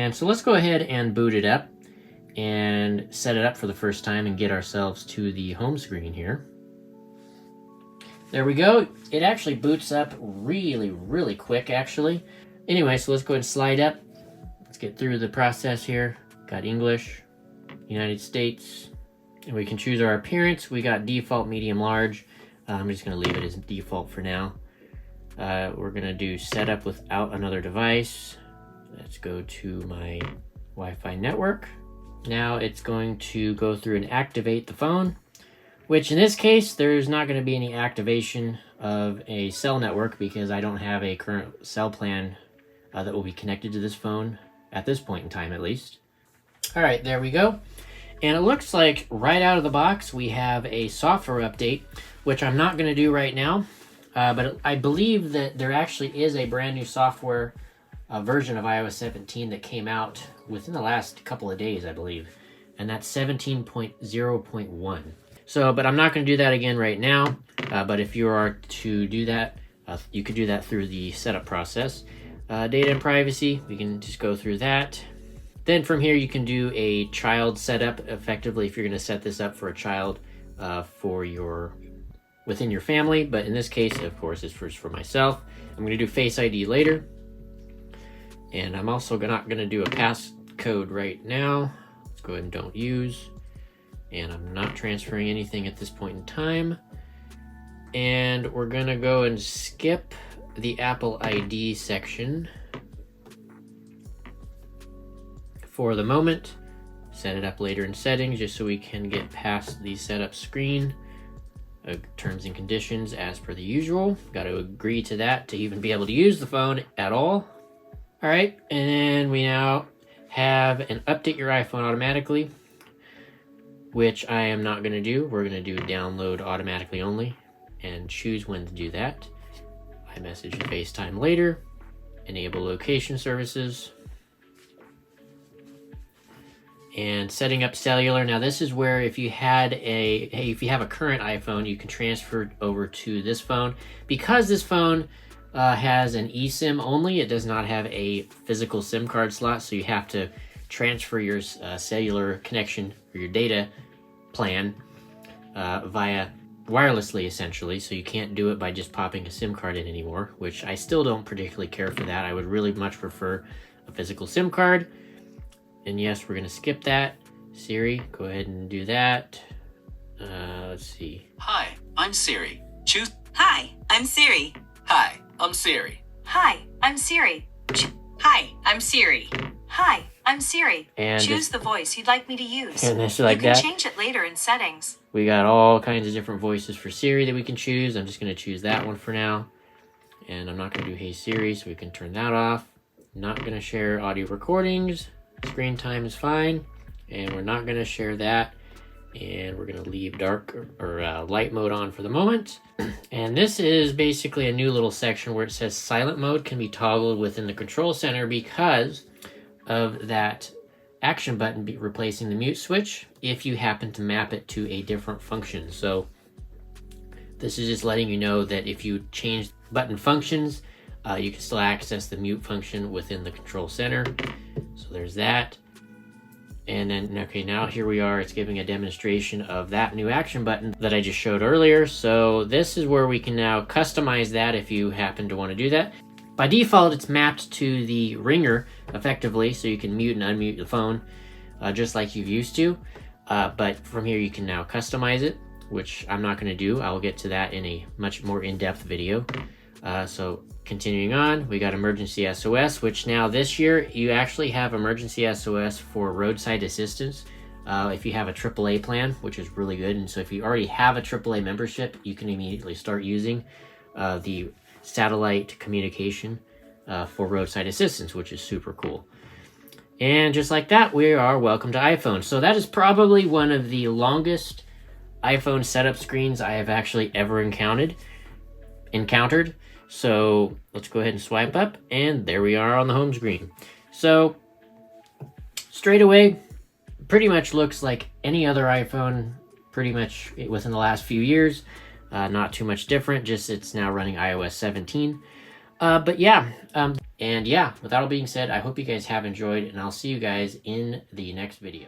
And so let's go ahead and boot it up and set it up for the first time and get ourselves to the home screen here. There we go. It actually boots up really quick, actually. Anyway, so let's go ahead and slide up. Let's get through the process here. Got English, United States, and we can choose our appearance. We got default, medium, large. I'm just going to leave it as default for now. We're going to do setup without another device. Let's go to my Wi-Fi network. Now it's going to go through and activate the phone, which in this case, there's not going to be any activation of a cell network because I don't have a current cell plan that will be connected to this phone at this point in time, at least. All right, there we go. And it looks like right out of the box, we have a software update, which I'm not going to do right now. But I believe that there actually is a brand new software version of iOS 17 that came out within the last couple of days, I believe. And that's 17.0.1. So, but I'm not going to do that again right now. But if you are to do that, you could do that through the setup process. Data and privacy, we can just go through that. Then from here, you can do a child setup effectively if you're going to set this up for a child within your family. But in this case, of course, it's first for myself. I'm going to do Face ID later. And I'm also not going to do a passcode right now. Let's go ahead and don't use. And I'm not transferring anything at this point in time. And we're going to go and skip the Apple ID section for the moment. Set it up later in settings just so we can get past the setup screen. Terms and conditions as per the usual. Got to agree to that to even be able to use the phone at all. All right, and then we now have an update your iPhone automatically, which I am not going to do. We're going to do download automatically only and choose when to do that. iMessage and FaceTime later. Enable location services. And setting up cellular. Now this is where if you have a current iPhone, you can transfer over to this phone. Because this phone has an eSIM only, it does not have a physical SIM card slot, so you have to transfer your cellular connection or your data plan via wirelessly, essentially. So you can't do it by just popping a SIM card in anymore, which I still don't particularly care for that. I would really much prefer a physical SIM card. And yes, we're going to skip that. Siri, go ahead and do that. Let's see. Hi, I'm Siri. Choose. Hi, I'm Siri. Hi, I'm Siri. Hi, I'm Siri. Hi, I'm Siri. Hi, I'm Siri. And choose the voice you'd like me to use. And just like you can that. change it later in settings. We got all kinds of different voices for Siri that we can choose. I'm just going to choose that one for now. And I'm not going to do Hey Siri, so we can turn that off. Not going to share audio recordings. Screen time is fine. And we're not going to share that. And we're going to leave dark or light mode on for the moment. And this is basically a new little section where it says silent mode can be toggled within the control center because of that action button replacing the mute switch if you happen to map it to a different function. So this is just letting you know that if you change button functions, you can still access the mute function within the control center. So there's that. And then, okay, now here we are. It's giving a demonstration of that new action button that I just showed earlier. So this is where we can now customize that if you happen to want to do that. By default, it's mapped to the ringer effectively, so you can mute and unmute the phone just like you've used to. But from here, you can now customize it, which I'm not going to do. I'll get to that in a much more in-depth video. So continuing on, we got emergency SOS, which now this year you actually have emergency SOS for roadside assistance if you have a AAA plan, which is really good. And so if you already have a AAA membership, you can immediately start using the satellite communication for roadside assistance, which is super cool. And just like that, we are welcome to iPhone. So that is probably one of the longest iPhone setup screens I have actually ever encountered. So let's go ahead and swipe up, and there we are on the home screen. So straight away, pretty much looks like any other iPhone pretty much within the last few years. Not too much different, just it's now running iOS 17. But yeah, and yeah, with that all being said, I hope you guys have enjoyed, and I'll see you guys in the next video.